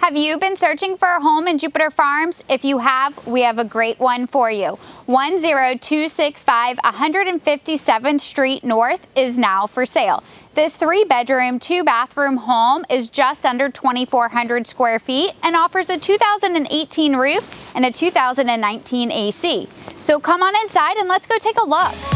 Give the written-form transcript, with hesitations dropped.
Have you been searching for a home in Jupiter Farms? If you have, we have a great one for you. 10265 157th Street North is now for sale. This 3-bedroom, 2-bathroom home is just under 2,400 square feet and offers a 2018 roof and a 2019 AC. So come on inside and let's go take a look.